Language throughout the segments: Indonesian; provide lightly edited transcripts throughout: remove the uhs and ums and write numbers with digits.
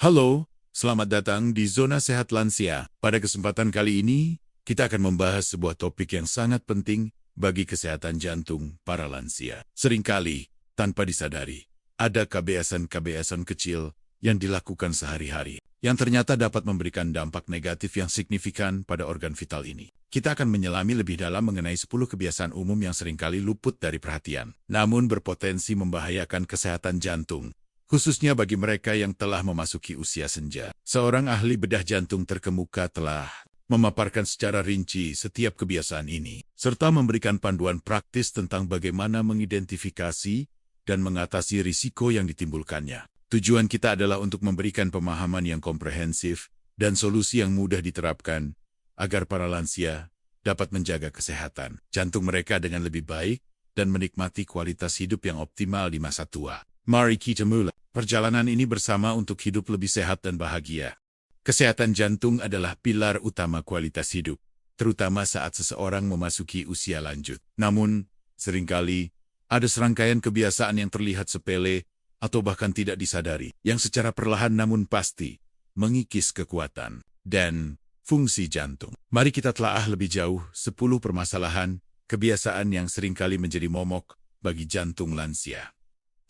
Halo, selamat datang di Zona Sehat Lansia. Pada kesempatan kali ini, kita akan membahas sebuah topik yang sangat penting bagi kesehatan jantung para lansia. Seringkali, tanpa disadari, ada kebiasaan-kebiasaan kecil yang dilakukan sehari-hari, yang ternyata dapat memberikan dampak negatif yang signifikan pada organ vital ini. Kita akan menyelami lebih dalam mengenai 10 kebiasaan umum yang seringkali luput dari perhatian, namun berpotensi membahayakan kesehatan jantung, khususnya bagi mereka yang telah memasuki usia senja. Seorang ahli bedah jantung terkemuka telah memaparkan secara rinci setiap kebiasaan ini, serta memberikan panduan praktis tentang bagaimana mengidentifikasi dan mengatasi risiko yang ditimbulkannya. Tujuan kita adalah untuk memberikan pemahaman yang komprehensif dan solusi yang mudah diterapkan agar para lansia dapat menjaga kesehatan jantung mereka dengan lebih baik dan menikmati kualitas hidup yang optimal di masa tua. Mari kita mulai perjalanan ini bersama untuk hidup lebih sehat dan bahagia. Kesehatan jantung adalah pilar utama kualitas hidup, terutama saat seseorang memasuki usia lanjut. Namun, seringkali ada serangkaian kebiasaan yang terlihat sepele atau bahkan tidak disadari, yang secara perlahan namun pasti mengikis kekuatan dan fungsi jantung. Mari kita telaah lebih jauh 10 permasalahan kebiasaan yang seringkali menjadi momok bagi jantung lansia.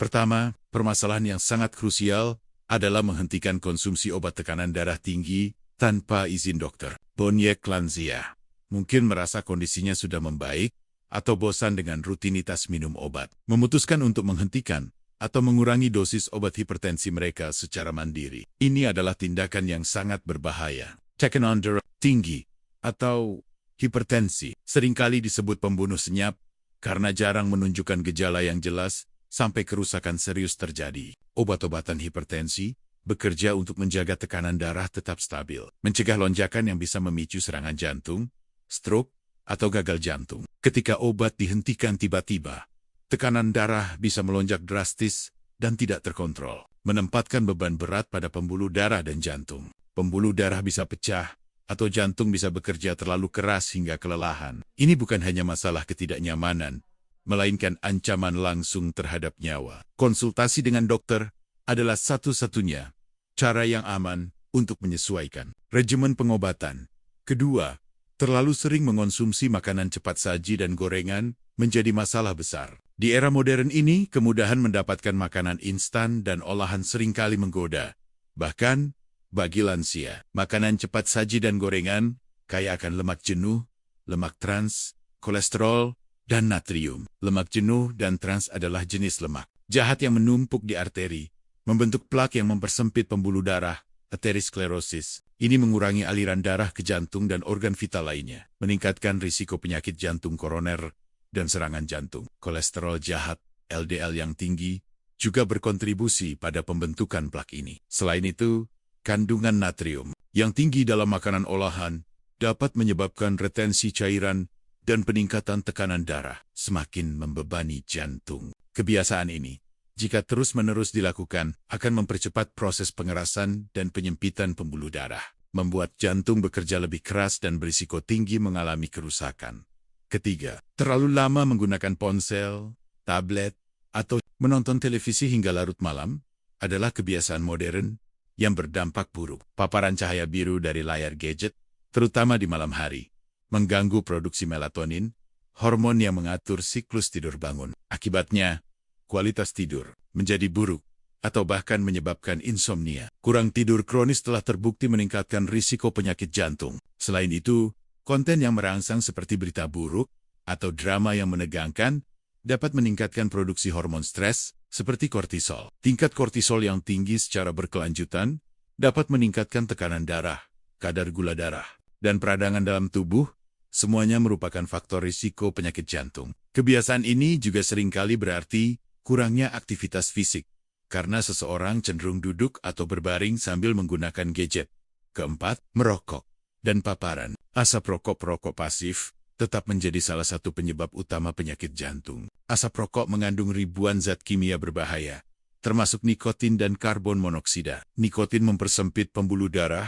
Pertama, permasalahan yang sangat krusial adalah menghentikan konsumsi obat tekanan darah tinggi tanpa izin dokter. Banyak lansia mungkin merasa kondisinya sudah membaik atau bosan dengan rutinitas minum obat, memutuskan untuk menghentikan atau mengurangi dosis obat hipertensi mereka secara mandiri. Ini adalah tindakan yang sangat berbahaya. Tekanan darah tinggi atau hipertensi seringkali disebut pembunuh senyap karena jarang menunjukkan gejala yang jelas sampai kerusakan serius terjadi. Obat-obatan hipertensi bekerja untuk menjaga tekanan darah tetap stabil, mencegah lonjakan yang bisa memicu serangan jantung, stroke, atau gagal jantung. Ketika obat dihentikan tiba-tiba, tekanan darah bisa melonjak drastis dan tidak terkontrol, menempatkan beban berat pada pembuluh darah dan jantung. Pembuluh darah bisa pecah, atau jantung bisa bekerja terlalu keras hingga kelelahan. Ini bukan hanya masalah ketidaknyamanan, melainkan ancaman langsung terhadap nyawa. Konsultasi dengan dokter adalah satu-satunya cara yang aman untuk menyesuaikan regimen pengobatan. Kedua, terlalu sering mengonsumsi makanan cepat saji dan gorengan menjadi masalah besar. Di era modern ini, kemudahan mendapatkan makanan instan dan olahan seringkali menggoda. Bahkan, bagi lansia, makanan cepat saji dan gorengan kaya akan lemak jenuh, lemak trans, kolesterol, dan natrium. Lemak jenuh dan trans adalah jenis lemak jahat yang menumpuk di arteri, membentuk plak yang mempersempit pembuluh darah, aterosklerosis. Ini mengurangi aliran darah ke jantung dan organ vital lainnya, meningkatkan risiko penyakit jantung koroner dan serangan jantung. Kolesterol jahat, LDL yang tinggi, juga berkontribusi pada pembentukan plak ini. Selain itu, kandungan natrium yang tinggi dalam makanan olahan dapat menyebabkan retensi cairan dan peningkatan tekanan darah, semakin membebani jantung. Kebiasaan ini, jika terus-menerus dilakukan, akan mempercepat proses pengerasan dan penyempitan pembuluh darah, membuat jantung bekerja lebih keras dan berisiko tinggi mengalami kerusakan. Ketiga, terlalu lama menggunakan ponsel, tablet, atau menonton televisi hingga larut malam adalah kebiasaan modern yang berdampak buruk. Paparan cahaya biru dari layar gadget, terutama di malam hari, mengganggu produksi melatonin, hormon yang mengatur siklus tidur bangun. Akibatnya, kualitas tidur menjadi buruk atau bahkan menyebabkan insomnia. Kurang tidur kronis telah terbukti meningkatkan risiko penyakit jantung. Selain itu, konten yang merangsang seperti berita buruk atau drama yang menegangkan dapat meningkatkan produksi hormon stres seperti kortisol. Tingkat kortisol yang tinggi secara berkelanjutan dapat meningkatkan tekanan darah, kadar gula darah, dan peradangan dalam tubuh. Semuanya merupakan faktor risiko penyakit jantung. Kebiasaan ini juga seringkali berarti kurangnya aktivitas fisik, karena seseorang cenderung duduk atau berbaring sambil menggunakan gadget. Keempat, merokok dan paparan. Asap rokok pasif tetap menjadi salah satu penyebab utama penyakit jantung. Asap rokok mengandung ribuan zat kimia berbahaya, termasuk nikotin dan karbon monoksida. Nikotin mempersempit pembuluh darah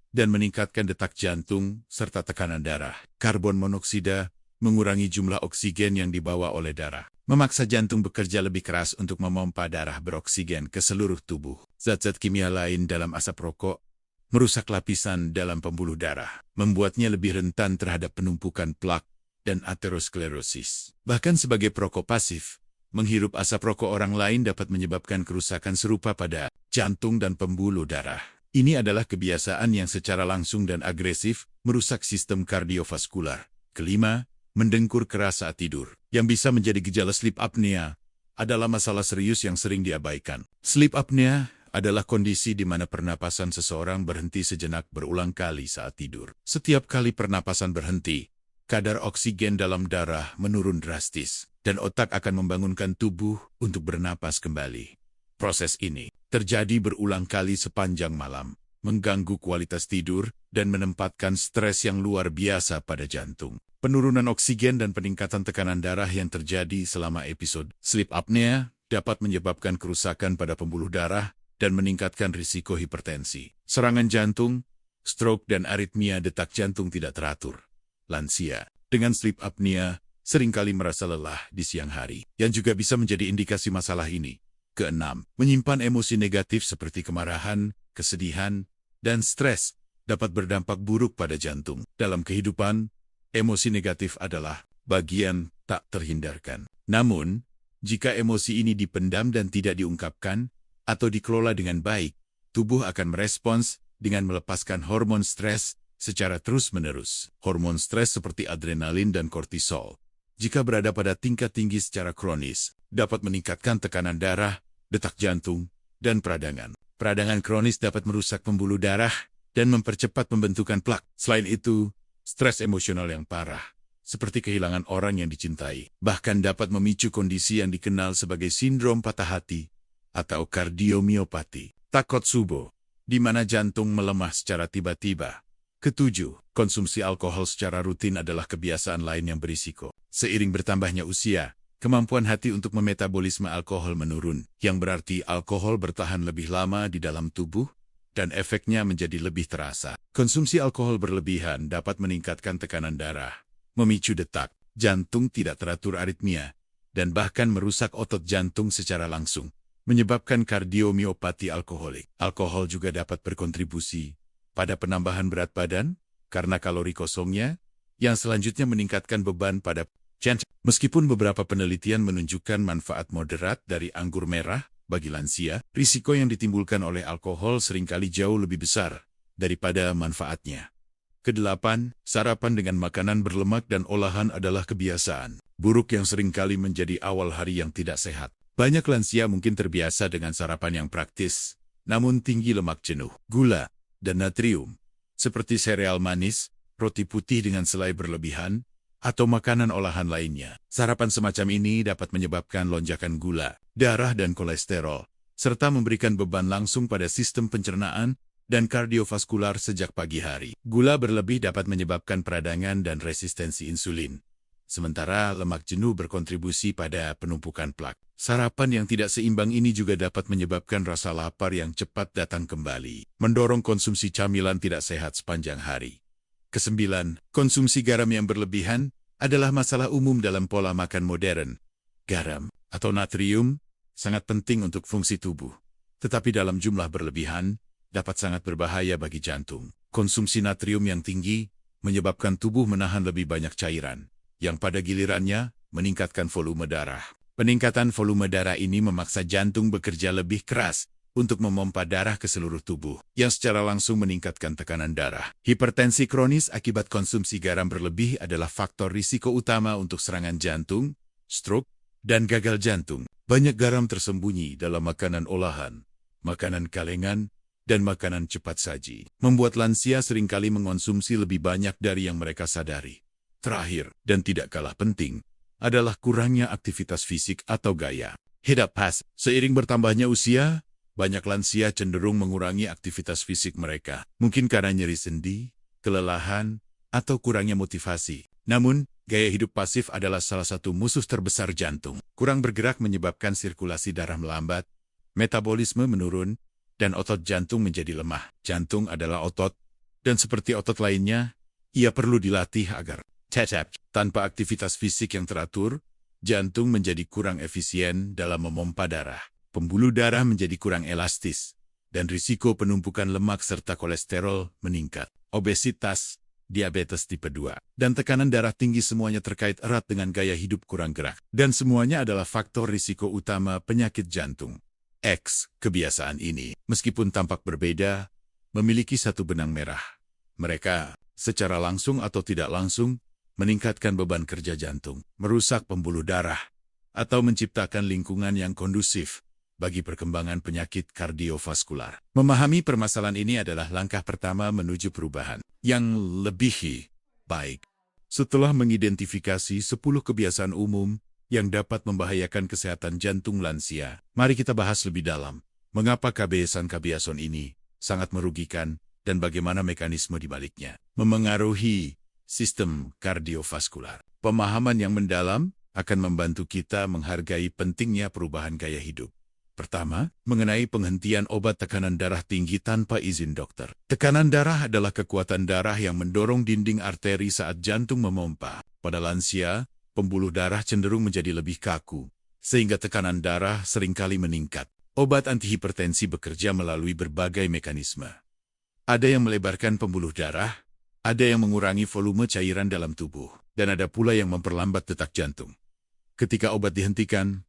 dan meningkatkan detak jantung serta tekanan darah. Karbon monoksida mengurangi jumlah oksigen yang dibawa oleh darah, memaksa jantung bekerja lebih keras untuk memompa darah beroksigen ke seluruh tubuh. Zat-zat kimia lain dalam asap rokok merusak lapisan dalam pembuluh darah, membuatnya lebih rentan terhadap penumpukan plak dan aterosklerosis. Bahkan sebagai perokok pasif, menghirup asap rokok orang lain dapat menyebabkan kerusakan serupa pada jantung dan pembuluh darah. Ini adalah kebiasaan yang secara langsung dan agresif merusak sistem kardiovaskular. Kelima, mendengkur keras saat tidur. Yang bisa menjadi gejala sleep apnea adalah masalah serius yang sering diabaikan. Sleep apnea adalah kondisi di mana pernapasan seseorang berhenti sejenak berulang kali saat tidur. Setiap kali pernapasan berhenti, kadar oksigen dalam darah menurun drastis, dan otak akan membangunkan tubuh untuk bernapas kembali. Proses ini terjadi berulang kali sepanjang malam, mengganggu kualitas tidur, dan menempatkan stres yang luar biasa pada jantung. Penurunan oksigen dan peningkatan tekanan darah yang terjadi selama episode sleep apnea dapat menyebabkan kerusakan pada pembuluh darah dan meningkatkan risiko hipertensi, serangan jantung, stroke, dan aritmia detak jantung tidak teratur. Lansia dengan sleep apnea seringkali merasa lelah di siang hari, yang juga bisa menjadi indikasi masalah ini. Keenam, menyimpan emosi negatif seperti kemarahan, kesedihan, dan stres dapat berdampak buruk pada jantung. Dalam kehidupan, emosi negatif adalah bagian tak terhindarkan. Namun, jika emosi ini dipendam dan tidak diungkapkan atau dikelola dengan baik, tubuh akan merespons dengan melepaskan hormon stres secara terus-menerus. Hormon stres seperti adrenalin dan kortisol, jika berada pada tingkat tinggi secara kronis, dapat meningkatkan tekanan darah, detak jantung, dan peradangan. Peradangan kronis dapat merusak pembuluh darah dan mempercepat pembentukan plak. Selain itu, stres emosional yang parah, seperti kehilangan orang yang dicintai, bahkan dapat memicu kondisi yang dikenal sebagai sindrom patah hati atau kardiomiopati. Takotsubo, di mana jantung melemah secara tiba-tiba. Ketujuh, konsumsi alkohol secara rutin adalah kebiasaan lain yang berisiko. Seiring bertambahnya usia, kemampuan hati untuk memetabolisme alkohol menurun, yang berarti alkohol bertahan lebih lama di dalam tubuh, dan efeknya menjadi lebih terasa. Konsumsi alkohol berlebihan dapat meningkatkan tekanan darah, memicu detak jantung tidak teratur aritmia, dan bahkan merusak otot jantung secara langsung, menyebabkan kardiomiopati alkoholik. Alkohol juga dapat berkontribusi pada penambahan berat badan, karena kalori kosongnya, yang selanjutnya meningkatkan beban pada jantung. Meskipun beberapa penelitian menunjukkan manfaat moderat dari anggur merah bagi lansia, risiko yang ditimbulkan oleh alkohol seringkali jauh lebih besar daripada manfaatnya. Kedelapan, sarapan dengan makanan berlemak dan olahan adalah kebiasaan buruk yang seringkali menjadi awal hari yang tidak sehat. Banyak lansia mungkin terbiasa dengan sarapan yang praktis, namun tinggi lemak jenuh, gula, dan natrium, seperti sereal manis, roti putih dengan selai berlebihan, atau makanan olahan lainnya. Sarapan semacam ini dapat menyebabkan lonjakan gula, darah, dan kolesterol, serta memberikan beban langsung pada sistem pencernaan dan kardiovaskular sejak pagi hari. Gula berlebih dapat menyebabkan peradangan dan resistensi insulin, sementara lemak jenuh berkontribusi pada penumpukan plak. Sarapan yang tidak seimbang ini juga dapat menyebabkan rasa lapar yang cepat datang kembali, mendorong konsumsi camilan tidak sehat sepanjang hari. Kesembilan, konsumsi garam yang berlebihan adalah masalah umum dalam pola makan modern. Garam, atau natrium, sangat penting untuk fungsi tubuh, tetapi dalam jumlah berlebihan, dapat sangat berbahaya bagi jantung. Konsumsi natrium yang tinggi menyebabkan tubuh menahan lebih banyak cairan, yang pada gilirannya meningkatkan volume darah. Peningkatan volume darah ini memaksa jantung bekerja lebih keras untuk memompa darah ke seluruh tubuh, yang secara langsung meningkatkan tekanan darah. Hipertensi kronis akibat konsumsi garam berlebih adalah faktor risiko utama untuk serangan jantung, stroke, dan gagal jantung. Banyak garam tersembunyi dalam makanan olahan, makanan kalengan, dan makanan cepat saji, membuat lansia seringkali mengonsumsi lebih banyak dari yang mereka sadari. Terakhir, dan tidak kalah penting, adalah kurangnya aktivitas fisik atau gaya hidup pas. Seiring bertambahnya usia, banyak lansia cenderung mengurangi aktivitas fisik mereka, mungkin karena nyeri sendi, kelelahan, atau kurangnya motivasi. Namun, gaya hidup pasif adalah salah satu musuh terbesar jantung. Kurang bergerak menyebabkan sirkulasi darah melambat, metabolisme menurun, dan otot jantung menjadi lemah. Jantung adalah otot, dan seperti otot lainnya, ia perlu dilatih agar tetap. Tanpa aktivitas fisik yang teratur, jantung menjadi kurang efisien dalam memompa darah. Pembuluh darah menjadi kurang elastis, dan risiko penumpukan lemak serta kolesterol meningkat. Obesitas, diabetes tipe 2, dan tekanan darah tinggi semuanya terkait erat dengan gaya hidup kurang gerak. Dan semuanya adalah faktor risiko utama penyakit jantung. Kebiasaan ini, meskipun tampak berbeda, memiliki satu benang merah. Mereka, secara langsung atau tidak langsung, meningkatkan beban kerja jantung, merusak pembuluh darah, atau menciptakan lingkungan yang kondusif bagi perkembangan penyakit kardiovaskular. Memahami permasalahan ini adalah langkah pertama menuju perubahan yang lebih baik. Setelah mengidentifikasi 10 kebiasaan umum yang dapat membahayakan kesehatan jantung lansia, mari kita bahas lebih dalam mengapa kebiasaan-kebiasaan ini sangat merugikan dan bagaimana mekanisme di baliknya memengaruhi sistem kardiovaskular. Pemahaman yang mendalam akan membantu kita menghargai pentingnya perubahan gaya hidup. Pertama, mengenai penghentian obat tekanan darah tinggi tanpa izin dokter. Tekanan darah adalah kekuatan darah yang mendorong dinding arteri saat jantung memompa. Pada lansia, pembuluh darah cenderung menjadi lebih kaku, sehingga tekanan darah seringkali meningkat. Obat antihipertensi bekerja melalui berbagai mekanisme. Ada yang melebarkan pembuluh darah, ada yang mengurangi volume cairan dalam tubuh, dan ada pula yang memperlambat detak jantung. Ketika obat dihentikan,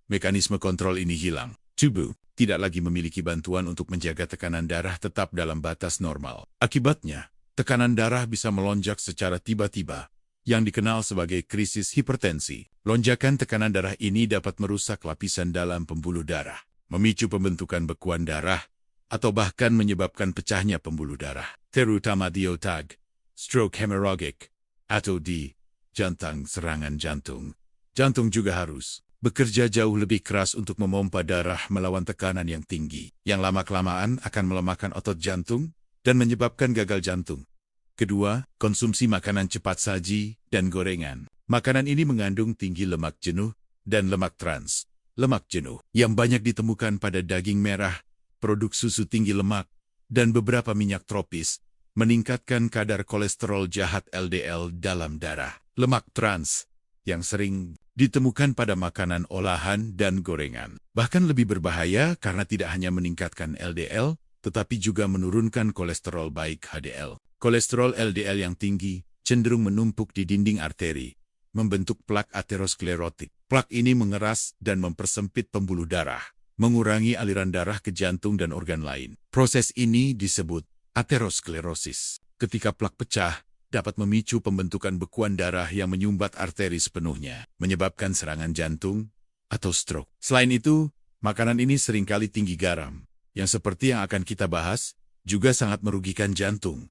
mekanisme kontrol ini hilang. Tubuh tidak lagi memiliki bantuan untuk menjaga tekanan darah tetap dalam batas normal. Akibatnya, tekanan darah bisa melonjak secara tiba-tiba, yang dikenal sebagai krisis hipertensi. Lonjakan tekanan darah ini dapat merusak lapisan dalam pembuluh darah, memicu pembentukan bekuan darah, atau bahkan menyebabkan pecahnya pembuluh darah, terutama di otak, stroke hemorrhagic, atau di jantung serangan jantung. Jantung juga harus bekerja jauh lebih keras untuk memompa darah melawan tekanan yang tinggi, yang lama-kelamaan akan melemahkan otot jantung dan menyebabkan gagal jantung. Kedua, konsumsi makanan cepat saji dan gorengan. Makanan ini mengandung tinggi lemak jenuh dan lemak trans. Lemak jenuh yang banyak ditemukan pada daging merah, produk susu tinggi lemak, dan beberapa minyak tropis, meningkatkan kadar kolesterol jahat LDL dalam darah. Lemak trans yang sering ditemukan pada makanan olahan dan gorengan. Bahkan lebih berbahaya karena tidak hanya meningkatkan LDL, tetapi juga menurunkan kolesterol baik HDL. Kolesterol LDL yang tinggi cenderung menumpuk di dinding arteri, membentuk plak aterosklerotik. Plak ini mengeras dan mempersempit pembuluh darah, mengurangi aliran darah ke jantung dan organ lain. Proses ini disebut aterosklerosis. Ketika plak pecah, dapat memicu pembentukan bekuan darah yang menyumbat arteri sepenuhnya, menyebabkan serangan jantung atau stroke. Selain itu, makanan ini seringkali tinggi garam, yang seperti yang akan kita bahas, juga sangat merugikan jantung.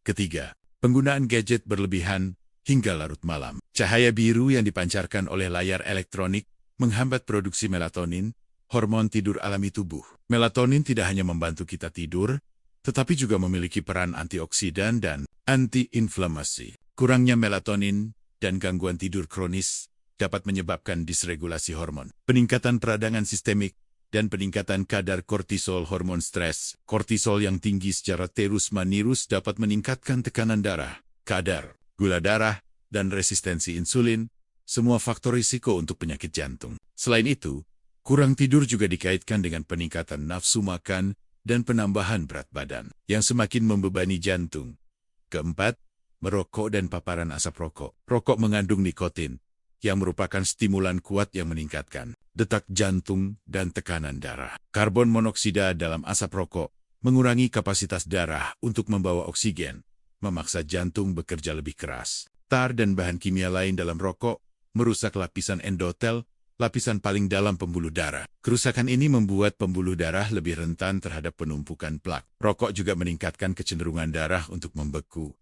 Ketiga, penggunaan gadget berlebihan hingga larut malam. Cahaya biru yang dipancarkan oleh layar elektronik menghambat produksi melatonin, hormon tidur alami tubuh. Melatonin tidak hanya membantu kita tidur, tetapi juga memiliki peran antioksidan dan anti-inflamasi. Kurangnya melatonin dan gangguan tidur kronis dapat menyebabkan disregulasi hormon, peningkatan peradangan sistemik, dan peningkatan kadar kortisol hormon stres. Kortisol yang tinggi secara terus-menerus dapat meningkatkan tekanan darah, kadar gula darah, dan resistensi insulin, semua faktor risiko untuk penyakit jantung. Selain itu, kurang tidur juga dikaitkan dengan peningkatan nafsu makan dan penambahan berat badan, yang semakin membebani jantung. Keempat, merokok dan paparan asap rokok. Rokok mengandung nikotin, yang merupakan stimulan kuat yang meningkatkan detak jantung dan tekanan darah. Karbon monoksida dalam asap rokok mengurangi kapasitas darah untuk membawa oksigen, memaksa jantung bekerja lebih keras. Tar dan bahan kimia lain dalam rokok merusak lapisan endotel, lapisan paling dalam pembuluh darah. Kerusakan ini membuat pembuluh darah lebih rentan terhadap penumpukan plak. Rokok juga meningkatkan kecenderungan darah untuk membeku,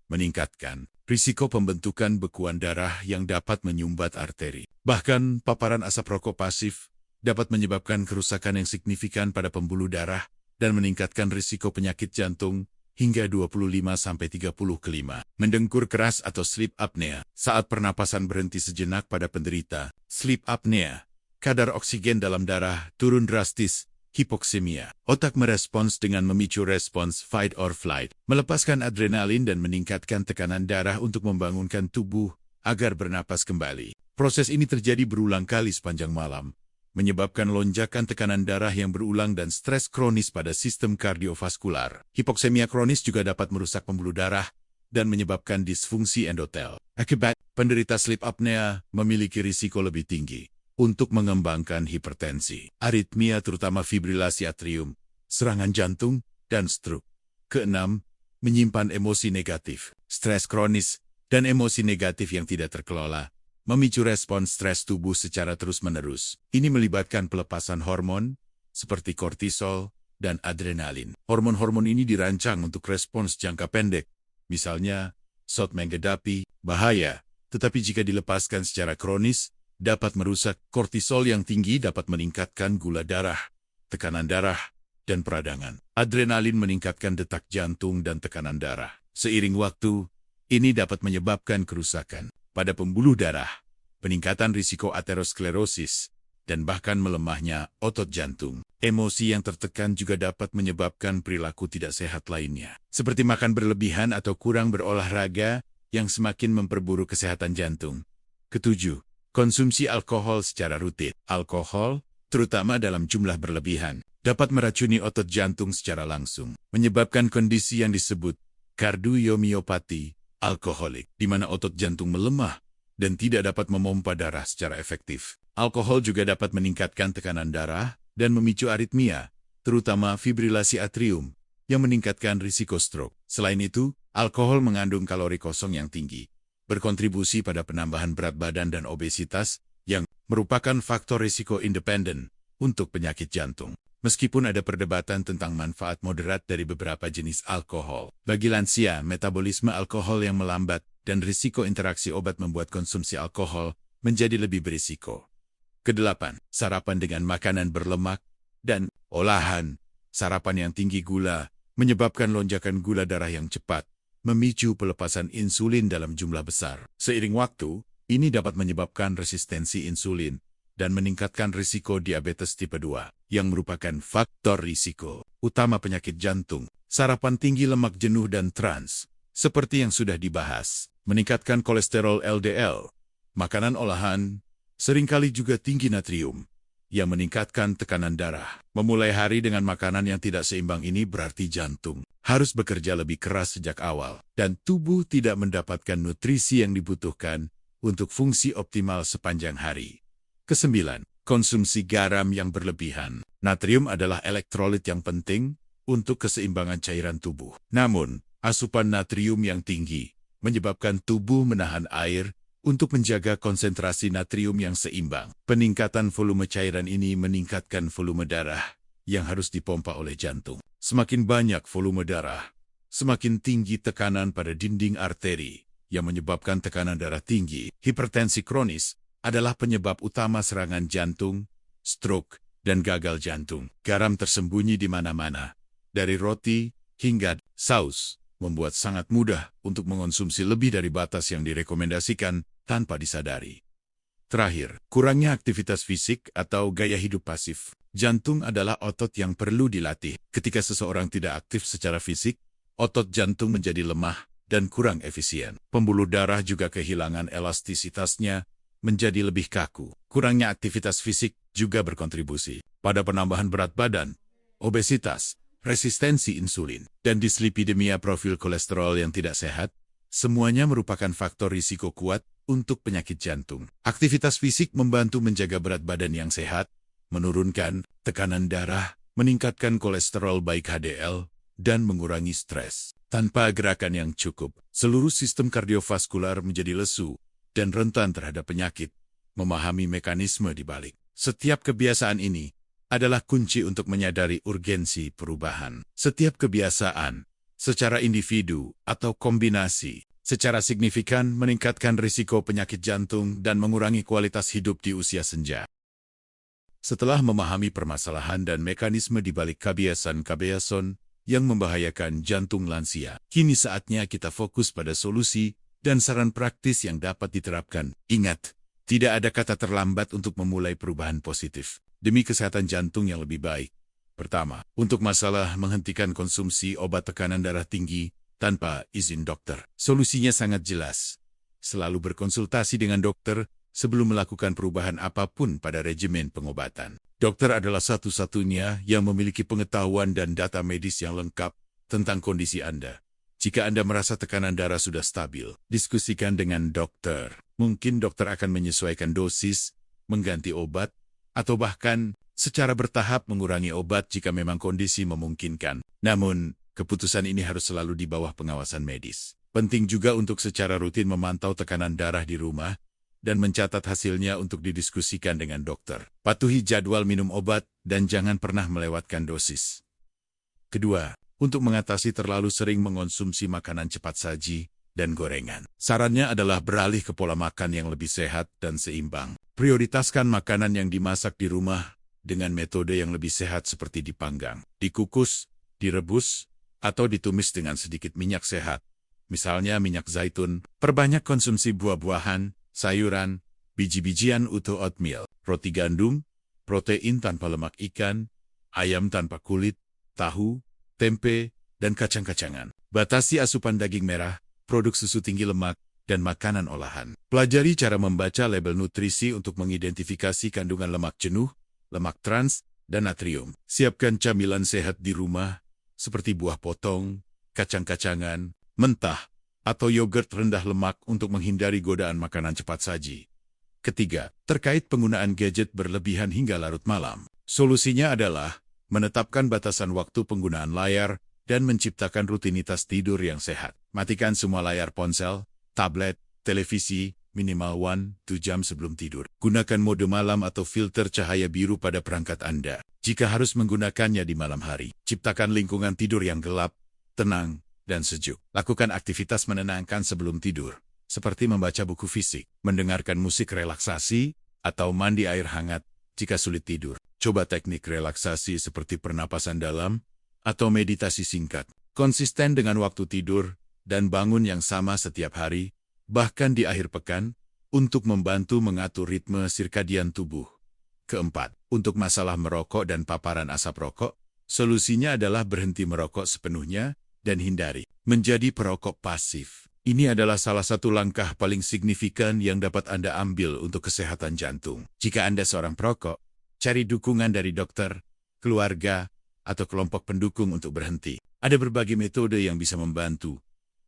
meningkatkan risiko pembentukan bekuan darah yang dapat menyumbat arteri. Bahkan, paparan asap rokok pasif dapat menyebabkan kerusakan yang signifikan pada pembuluh darah dan meningkatkan risiko penyakit jantung hingga 25-30 kelima. Mendengkur keras atau sleep apnea. Saat pernapasan berhenti sejenak pada penderita sleep apnea, kadar oksigen dalam darah turun drastis, hipoksemia. Otak merespons dengan memicu respons fight or flight, melepaskan adrenalin dan meningkatkan tekanan darah untuk membangunkan tubuh agar bernapas kembali. Proses ini terjadi berulang kali sepanjang malam, menyebabkan lonjakan tekanan darah yang berulang dan stres kronis pada sistem kardiovaskular. Hipoksemia kronis juga dapat merusak pembuluh darah dan menyebabkan disfungsi endotel. Akibat, penderita sleep apnea memiliki risiko lebih tinggi untuk mengembangkan hipertensi, aritmia terutama fibrilasi atrium, serangan jantung, dan stroke. Keenam, menyimpan emosi negatif. Stres kronis dan emosi negatif yang tidak terkelola memicu respons stres tubuh secara terus-menerus. Ini melibatkan pelepasan hormon seperti kortisol dan adrenalin. Hormon-hormon ini dirancang untuk respons jangka pendek, misalnya saat menghadapi bahaya, tetapi jika dilepaskan secara kronis, dapat merusak. Kortisol yang tinggi dapat meningkatkan gula darah, tekanan darah, dan peradangan. Adrenalin meningkatkan detak jantung dan tekanan darah. Seiring waktu, ini dapat menyebabkan kerusakan pada pembuluh darah, peningkatan risiko aterosklerosis, dan bahkan melemahnya otot jantung. Emosi yang tertekan juga dapat menyebabkan perilaku tidak sehat lainnya, seperti makan berlebihan atau kurang berolahraga yang semakin memperburuk kesehatan jantung. Ketujuh, konsumsi alkohol secara rutin. Alkohol, terutama dalam jumlah berlebihan, dapat meracuni otot jantung secara langsung, menyebabkan kondisi yang disebut kardiomiopati alkoholik, di mana otot jantung melemah dan tidak dapat memompa darah secara efektif. Alkohol juga dapat meningkatkan tekanan darah dan memicu aritmia, terutama fibrilasi atrium, yang meningkatkan risiko stroke. Selain itu, alkohol mengandung kalori kosong yang tinggi, berkontribusi pada penambahan berat badan dan obesitas, yang merupakan faktor risiko independen untuk penyakit jantung. Meskipun ada perdebatan tentang manfaat moderat dari beberapa jenis alkohol, bagi lansia, metabolisme alkohol yang melambat dan risiko interaksi obat membuat konsumsi alkohol menjadi lebih berisiko. Kedelapan, sarapan dengan makanan berlemak dan olahan. Sarapan yang tinggi gula menyebabkan lonjakan gula darah yang cepat, memicu pelepasan insulin dalam jumlah besar. Seiring waktu, ini dapat menyebabkan resistensi insulin dan meningkatkan risiko diabetes tipe 2, yang merupakan faktor risiko utama penyakit jantung. Sarapan tinggi lemak jenuh dan trans, seperti yang sudah dibahas, meningkatkan kolesterol LDL. Makanan olahan seringkali juga tinggi natrium, yang meningkatkan tekanan darah. Memulai hari dengan makanan yang tidak seimbang ini berarti jantung harus bekerja lebih keras sejak awal, dan tubuh tidak mendapatkan nutrisi yang dibutuhkan untuk fungsi optimal sepanjang hari. Kesembilan, konsumsi garam yang berlebihan. Natrium adalah elektrolit yang penting untuk keseimbangan cairan tubuh. Namun, asupan natrium yang tinggi menyebabkan tubuh menahan air untuk menjaga konsentrasi natrium yang seimbang. Peningkatan volume cairan ini meningkatkan volume darah yang harus dipompa oleh jantung. Semakin banyak volume darah, semakin tinggi tekanan pada dinding arteri yang menyebabkan tekanan darah tinggi. Hipertensi kronis adalah penyebab utama serangan jantung, stroke, dan gagal jantung. Garam tersembunyi di mana-mana, dari roti hingga saus, membuat sangat mudah untuk mengonsumsi lebih dari batas yang direkomendasikan tanpa disadari. Terakhir, kurangnya aktivitas fisik atau gaya hidup pasif. Jantung adalah otot yang perlu dilatih. Ketika seseorang tidak aktif secara fisik, otot jantung menjadi lemah dan kurang efisien. Pembuluh darah juga kehilangan elastisitasnya, menjadi lebih kaku. Kurangnya aktivitas fisik juga berkontribusi pada penambahan berat badan, obesitas, resistensi insulin, dan dislipidemia. Profil kolesterol yang tidak sehat, semuanya merupakan faktor risiko kuat untuk penyakit jantung. Aktivitas fisik membantu menjaga berat badan yang sehat, menurunkan tekanan darah, meningkatkan kolesterol baik HDL, dan mengurangi stres. Tanpa gerakan yang cukup, seluruh sistem kardiovaskular menjadi lesu dan rentan terhadap penyakit. Memahami mekanisme di balik setiap kebiasaan ini adalah kunci untuk menyadari urgensi perubahan. Setiap kebiasaan, secara individu atau kombinasi, secara signifikan meningkatkan risiko penyakit jantung dan mengurangi kualitas hidup di usia senja. Setelah memahami permasalahan dan mekanisme di balik kebiasaan-kebiasaan yang membahayakan jantung lansia, kini saatnya kita fokus pada solusi dan saran praktis yang dapat diterapkan. Ingat, tidak ada kata terlambat untuk memulai perubahan positif demi kesehatan jantung yang lebih baik. Pertama, untuk masalah menghentikan konsumsi obat tekanan darah tinggi tanpa izin dokter. Solusinya sangat jelas. Selalu berkonsultasi dengan dokter sebelum melakukan perubahan apapun pada regimen pengobatan. Dokter adalah satu-satunya yang memiliki pengetahuan dan data medis yang lengkap tentang kondisi Anda. Jika Anda merasa tekanan darah sudah stabil, diskusikan dengan dokter. Mungkin dokter akan menyesuaikan dosis, mengganti obat, atau bahkan secara bertahap mengurangi obat jika memang kondisi memungkinkan. Namun, keputusan ini harus selalu di bawah pengawasan medis. Penting juga untuk secara rutin memantau tekanan darah di rumah dan mencatat hasilnya untuk didiskusikan dengan dokter. Patuhi jadwal minum obat dan jangan pernah melewatkan dosis. Kedua, untuk mengatasi terlalu sering mengonsumsi makanan cepat saji dan gorengan. Sarannya adalah beralih ke pola makan yang lebih sehat dan seimbang. Prioritaskan makanan yang dimasak di rumah dengan metode yang lebih sehat seperti dipanggang, dikukus, direbus, atau ditumis dengan sedikit minyak sehat. Misalnya minyak zaitun. Perbanyak konsumsi buah-buahan, sayuran, biji-bijian utuh oatmeal, roti gandum, protein tanpa lemak ikan, ayam tanpa kulit, tahu, tempe, dan kacang-kacangan. Batasi asupan daging merah, produk susu tinggi lemak, dan makanan olahan. Pelajari cara membaca label nutrisi untuk mengidentifikasi kandungan lemak jenuh, lemak trans, dan natrium. Siapkan camilan sehat di rumah, seperti buah potong, kacang-kacangan, mentah, atau yogurt rendah lemak untuk menghindari godaan makanan cepat saji. Ketiga, terkait penggunaan gadget berlebihan hingga larut malam. Solusinya adalah menetapkan batasan waktu penggunaan layar dan menciptakan rutinitas tidur yang sehat. Matikan semua layar ponsel, tablet, televisi, minimal 1-2 jam sebelum tidur. Gunakan mode malam atau filter cahaya biru pada perangkat Anda. Jika harus menggunakannya di malam hari, ciptakan lingkungan tidur yang gelap, tenang, dan sejuk. Lakukan aktivitas menenangkan sebelum tidur, seperti membaca buku fisik, mendengarkan musik relaksasi, atau mandi air hangat jika sulit tidur. Coba teknik relaksasi seperti pernapasan dalam atau meditasi singkat. Konsisten dengan waktu tidur dan bangun yang sama setiap hari, bahkan di akhir pekan, untuk membantu mengatur ritme sirkadian tubuh. Keempat, untuk masalah merokok dan paparan asap rokok, solusinya adalah berhenti merokok sepenuhnya dan hindari menjadi perokok pasif. Ini adalah salah satu langkah paling signifikan yang dapat Anda ambil untuk kesehatan jantung. Jika Anda seorang perokok, cari dukungan dari dokter, keluarga, atau kelompok pendukung untuk berhenti. Ada berbagai metode yang bisa membantu,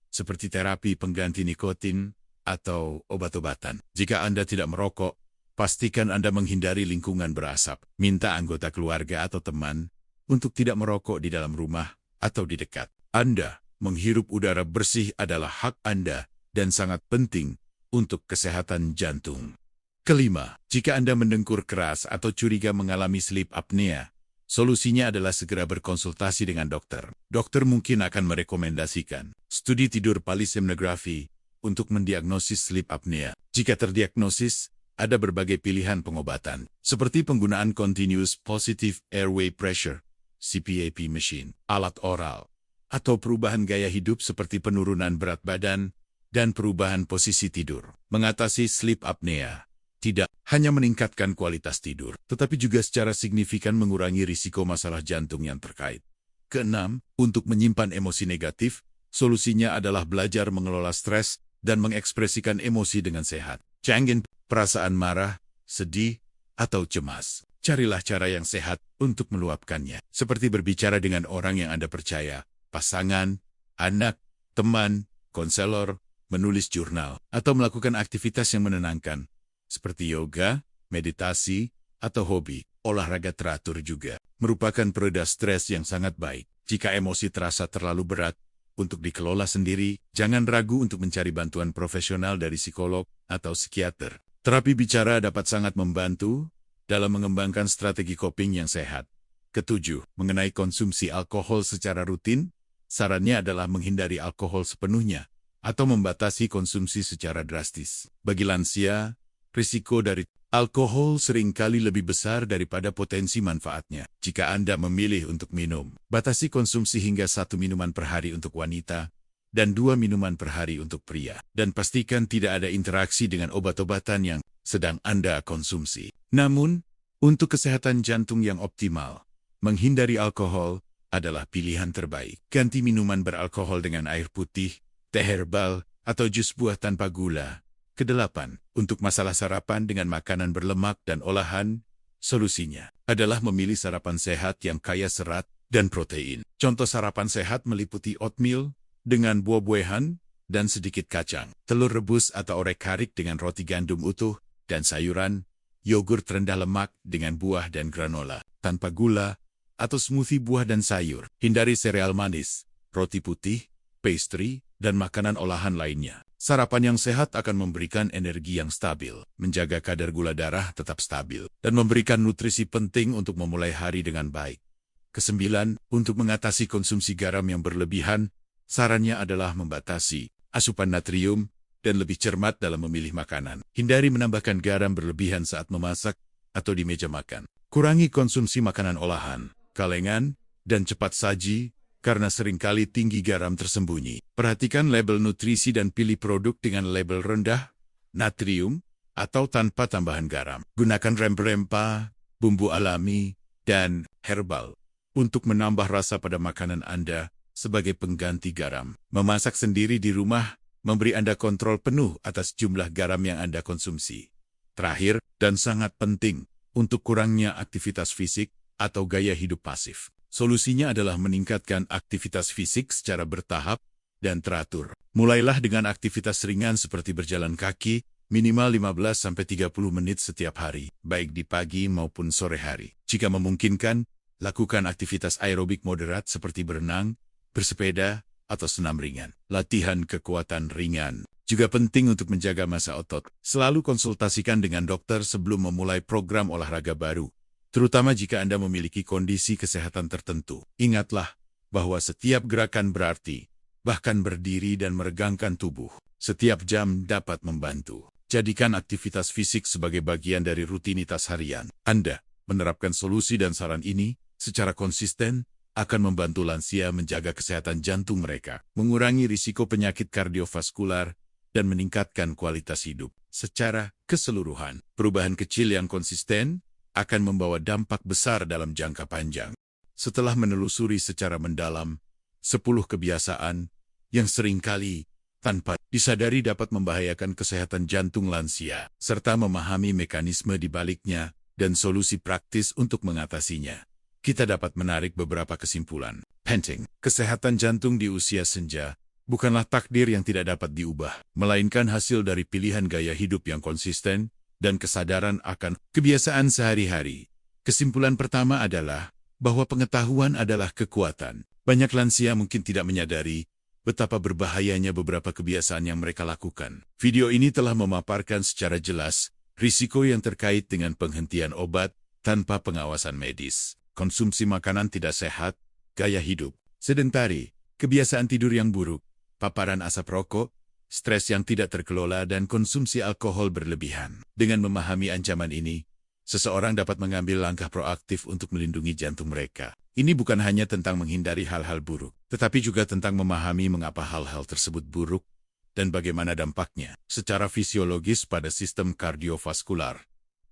seperti terapi pengganti nikotin atau obat-obatan. Jika Anda tidak merokok, pastikan Anda menghindari lingkungan berasap. Minta anggota keluarga atau teman untuk tidak merokok di dalam rumah atau di dekat Anda. Menghirup udara bersih adalah hak Anda dan sangat penting untuk kesehatan jantung. Kelima, jika Anda mendengkur keras atau curiga mengalami sleep apnea, solusinya adalah segera berkonsultasi dengan dokter. Dokter mungkin akan merekomendasikan studi tidur polysomnografi untuk mendiagnosis sleep apnea. Jika terdiagnosis, ada berbagai pilihan pengobatan, seperti penggunaan Continuous Positive Airway Pressure, CPAP machine, alat oral, atau perubahan gaya hidup seperti penurunan berat badan dan perubahan posisi tidur. Mengatasi sleep apnea tidak hanya meningkatkan kualitas tidur, tetapi juga secara signifikan mengurangi risiko masalah jantung yang terkait. Keenam, untuk menyimpan emosi negatif, solusinya adalah belajar mengelola stres dan mengekspresikan emosi dengan sehat. Jangan perasaan marah, sedih, atau cemas. Carilah cara yang sehat untuk meluapkannya, seperti berbicara dengan orang yang Anda percaya, pasangan, anak, teman, konselor, menulis jurnal, atau melakukan aktivitas yang menenangkan, seperti yoga, meditasi, atau hobi. Olahraga teratur juga merupakan pereda stres yang sangat baik. Jika emosi terasa terlalu berat untuk dikelola sendiri, jangan ragu untuk mencari bantuan profesional dari psikolog atau psikiater. Terapi bicara dapat sangat membantu dalam mengembangkan strategi coping yang sehat. Ketujuh, mengenai konsumsi alkohol secara rutin, sarannya adalah menghindari alkohol sepenuhnya atau membatasi konsumsi secara drastis. Bagi lansia, risiko dari alkohol seringkali lebih besar daripada potensi manfaatnya. Jika Anda memilih untuk minum, batasi konsumsi hingga 1 minuman per hari untuk wanita dan 2 minuman per hari untuk pria. Dan pastikan tidak ada interaksi dengan obat-obatan yang sedang Anda konsumsi. Namun, untuk kesehatan jantung yang optimal, menghindari alkohol adalah pilihan terbaik. Ganti minuman beralkohol dengan air putih, teh herbal, atau jus buah tanpa gula, Kedelapan, untuk masalah sarapan dengan makanan berlemak dan olahan, solusinya adalah memilih sarapan sehat yang kaya serat dan protein. Contoh sarapan sehat meliputi oatmeal dengan buah-buahan dan sedikit kacang, telur rebus atau orek-arik dengan roti gandum utuh, dan sayuran, yogurt rendah lemak dengan buah dan granola, tanpa gula, atau smoothie buah dan sayur. Hindari sereal manis, roti putih, pastry, dan makanan olahan lainnya. Sarapan yang sehat akan memberikan energi yang stabil, menjaga kadar gula darah tetap stabil, dan memberikan nutrisi penting untuk memulai hari dengan baik. Kesembilan, untuk mengatasi konsumsi garam yang berlebihan, sarannya adalah membatasi asupan natrium dan lebih cermat dalam memilih makanan. Hindari menambahkan garam berlebihan saat memasak atau di meja makan. Kurangi konsumsi makanan olahan, kalengan, dan cepat saji, karena seringkali tinggi garam tersembunyi. Perhatikan label nutrisi dan pilih produk dengan label rendah, natrium, atau tanpa tambahan garam. Gunakan rempah-rempah, bumbu alami, dan herbal untuk menambah rasa pada makanan Anda sebagai pengganti garam. Memasak sendiri di rumah memberi Anda kontrol penuh atas jumlah garam yang Anda konsumsi. Terakhir, dan sangat penting, untuk kurangnya aktivitas fisik atau gaya hidup pasif. Solusinya adalah meningkatkan aktivitas fisik secara bertahap dan teratur. Mulailah dengan aktivitas ringan seperti berjalan kaki, minimal 15-30 menit setiap hari, baik di pagi maupun sore hari. Jika memungkinkan, lakukan aktivitas aerobik moderat seperti berenang, bersepeda, atau senam ringan. Latihan kekuatan ringan juga penting untuk menjaga massa otot. Selalu konsultasikan dengan dokter sebelum memulai program olahraga baru, terutama jika Anda memiliki kondisi kesehatan tertentu. Ingatlah bahwa setiap gerakan berarti, bahkan berdiri dan meregangkan tubuh, setiap jam dapat membantu. Jadikan aktivitas fisik sebagai bagian dari rutinitas harian. Anda menerapkan solusi dan saran ini secara konsisten akan membantu lansia menjaga kesehatan jantung mereka, mengurangi risiko penyakit kardiovaskular, dan meningkatkan kualitas hidup. Secara keseluruhan, perubahan kecil yang konsisten akan membawa dampak besar dalam jangka panjang. Setelah menelusuri secara mendalam 10 kebiasaan yang seringkali tanpa disadari dapat membahayakan kesehatan jantung lansia, serta memahami mekanisme di baliknya dan solusi praktis untuk mengatasinya, kita dapat menarik beberapa kesimpulan. Penting, kesehatan jantung di usia senja bukanlah takdir yang tidak dapat diubah, melainkan hasil dari pilihan gaya hidup yang konsisten dan kesadaran akan kebiasaan sehari-hari. Kesimpulan pertama adalah bahwa pengetahuan adalah kekuatan. Banyak lansia mungkin tidak menyadari betapa berbahayanya beberapa kebiasaan yang mereka lakukan. Video ini telah memaparkan secara jelas risiko yang terkait dengan penghentian obat tanpa pengawasan medis, konsumsi makanan tidak sehat, gaya hidup sedentari, kebiasaan tidur yang buruk, paparan asap rokok, stres yang tidak terkelola, dan konsumsi alkohol berlebihan. Dengan memahami ancaman ini, seseorang dapat mengambil langkah proaktif untuk melindungi jantung mereka. Ini bukan hanya tentang menghindari hal-hal buruk, tetapi juga tentang memahami mengapa hal-hal tersebut buruk dan bagaimana dampaknya secara fisiologis pada sistem kardiovaskular.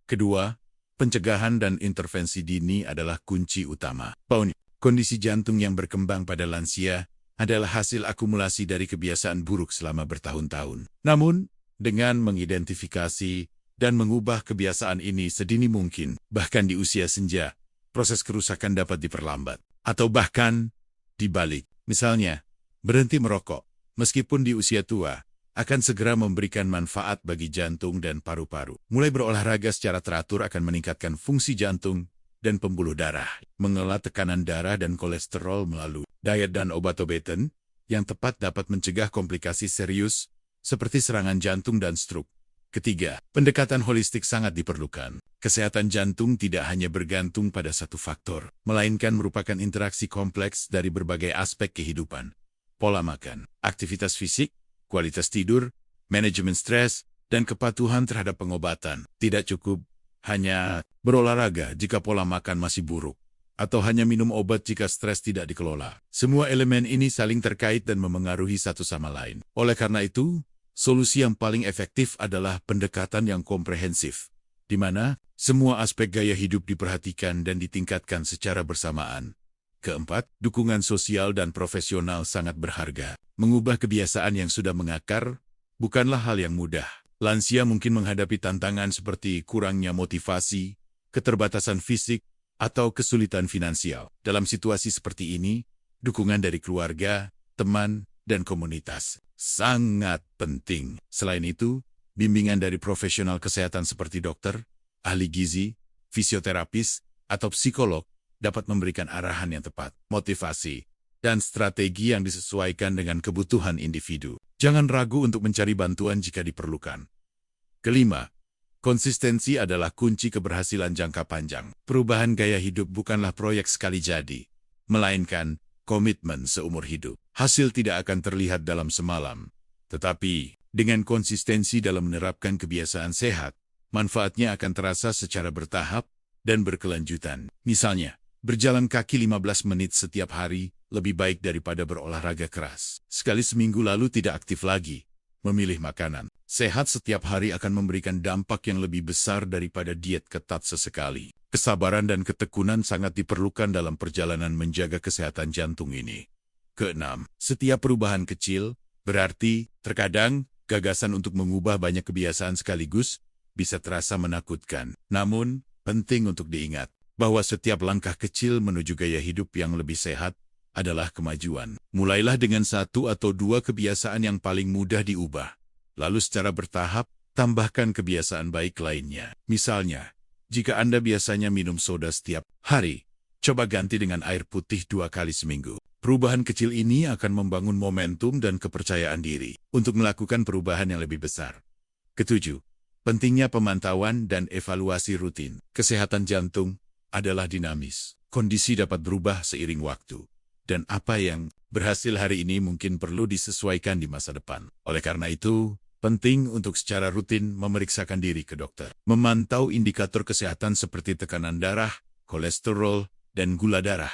Kedua, pencegahan dan intervensi dini adalah kunci utama. Kondisi jantung yang berkembang pada lansia adalah hasil akumulasi dari kebiasaan buruk selama bertahun-tahun. Namun, dengan mengidentifikasi dan mengubah kebiasaan ini sedini mungkin, bahkan di usia senja, proses kerusakan dapat diperlambat. Atau bahkan dibalik. Misalnya, berhenti merokok, meskipun di usia tua, akan segera memberikan manfaat bagi jantung dan paru-paru. Mulai berolahraga secara teratur akan meningkatkan fungsi jantung dan pembuluh darah, mengelola tekanan darah dan kolesterol melalui diet dan obat-obatan yang tepat dapat mencegah komplikasi serius seperti serangan jantung dan stroke. Ketiga, pendekatan holistik sangat diperlukan. Kesehatan jantung tidak hanya bergantung pada satu faktor, melainkan merupakan interaksi kompleks dari berbagai aspek kehidupan. Pola makan, aktivitas fisik, kualitas tidur, manajemen stres, dan kepatuhan terhadap pengobatan. Tidak cukup hanya berolahraga jika pola makan masih buruk, atau hanya minum obat jika stres tidak dikelola. Semua elemen ini saling terkait dan memengaruhi satu sama lain. Oleh karena itu, solusi yang paling efektif adalah pendekatan yang komprehensif, di mana semua aspek gaya hidup diperhatikan dan ditingkatkan secara bersamaan. Keempat, dukungan sosial dan profesional sangat berharga. Mengubah kebiasaan yang sudah mengakar bukanlah hal yang mudah. lansia mungkin menghadapi tantangan seperti kurangnya motivasi, keterbatasan fisik, atau kesulitan finansial. Dalam situasi seperti ini, dukungan dari keluarga, teman, dan komunitas sangat penting. Selain itu, bimbingan dari profesional kesehatan seperti dokter, ahli gizi, fisioterapis, atau psikolog dapat memberikan arahan yang tepat, motivasi, dan strategi yang disesuaikan dengan kebutuhan individu. Jangan ragu untuk mencari bantuan jika diperlukan. Kelima, konsistensi adalah kunci keberhasilan jangka panjang. Perubahan gaya hidup bukanlah proyek sekali jadi, melainkan komitmen seumur hidup. Hasil tidak akan terlihat dalam semalam, tetapi dengan konsistensi dalam menerapkan kebiasaan sehat, manfaatnya akan terasa secara bertahap dan berkelanjutan. Misalnya, berjalan kaki 15 menit setiap hari lebih baik daripada berolahraga keras. Sekali seminggu lalu tidak aktif lagi. Memilih makanan sehat setiap hari akan memberikan dampak yang lebih besar daripada diet ketat sesekali. Kesabaran dan ketekunan sangat diperlukan dalam perjalanan menjaga kesehatan jantung ini. Keenam, setiap perubahan kecil berarti terkadang gagasan untuk mengubah banyak kebiasaan sekaligus bisa terasa menakutkan. Namun, penting untuk diingat bahwa setiap langkah kecil menuju gaya hidup yang lebih sehat adalah kemajuan. Mulailah dengan 1 atau 2 kebiasaan yang paling mudah diubah. Lalu secara bertahap, tambahkan kebiasaan baik lainnya. Misalnya, jika Anda biasanya minum soda setiap hari, coba ganti dengan air putih 2 kali seminggu. Perubahan kecil ini akan membangun momentum dan kepercayaan diri untuk melakukan perubahan yang lebih besar. Ketujuh, pentingnya pemantauan dan evaluasi rutin. Kesehatan jantung adalah dinamis. Kondisi dapat berubah seiring waktu. Dan apa yang berhasil hari ini mungkin perlu disesuaikan di masa depan. Oleh karena itu, penting untuk secara rutin memeriksakan diri ke dokter. Memantau indikator kesehatan seperti tekanan darah, kolesterol, dan gula darah.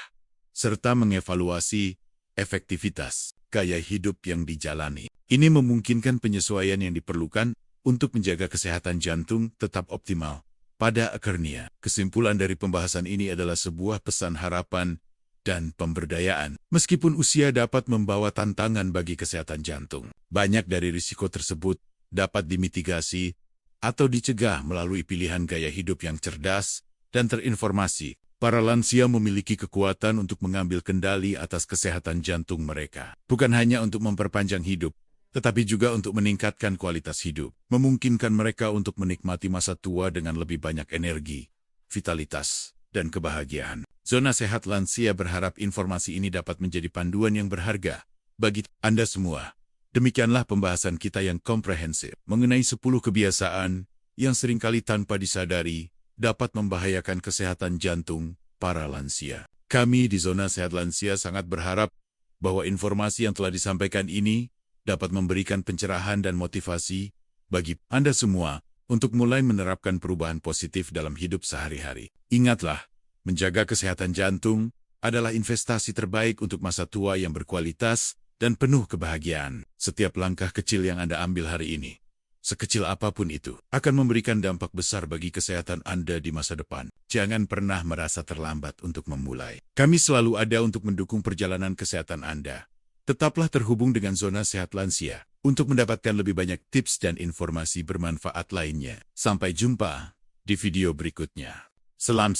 Serta mengevaluasi efektivitas gaya hidup yang dijalani. Ini memungkinkan penyesuaian yang diperlukan untuk menjaga kesehatan jantung tetap optimal pada akhirnya. Kesimpulan dari pembahasan ini adalah sebuah pesan harapan dan pemberdayaan. Meskipun usia dapat membawa tantangan bagi kesehatan jantung, banyak dari risiko tersebut dapat dimitigasi atau dicegah melalui pilihan gaya hidup yang cerdas dan terinformasi. Para lansia memiliki kekuatan untuk mengambil kendali atas kesehatan jantung mereka. Bukan hanya untuk memperpanjang hidup, tetapi juga untuk meningkatkan kualitas hidup. Memungkinkan mereka untuk menikmati masa tua dengan lebih banyak energi, vitalitas, dan kebahagiaan. Zona Sehat Lansia berharap informasi ini dapat menjadi panduan yang berharga bagi Anda semua. Demikianlah pembahasan kita yang komprehensif mengenai 10 kebiasaan yang seringkali tanpa disadari dapat membahayakan kesehatan jantung para lansia. Kami di Zona Sehat Lansia sangat berharap bahwa informasi yang telah disampaikan ini dapat memberikan pencerahan dan motivasi bagi Anda semua untuk mulai menerapkan perubahan positif dalam hidup sehari-hari. Ingatlah, menjaga kesehatan jantung adalah investasi terbaik untuk masa tua yang berkualitas dan penuh kebahagiaan. Setiap langkah kecil yang Anda ambil hari ini, sekecil apapun itu, akan memberikan dampak besar bagi kesehatan Anda di masa depan. Jangan pernah merasa terlambat untuk memulai. Kami selalu ada untuk mendukung perjalanan kesehatan Anda. Tetaplah terhubung dengan Zona Sehat Lansia untuk mendapatkan lebih banyak tips dan informasi bermanfaat lainnya. Sampai jumpa di video berikutnya. Selam.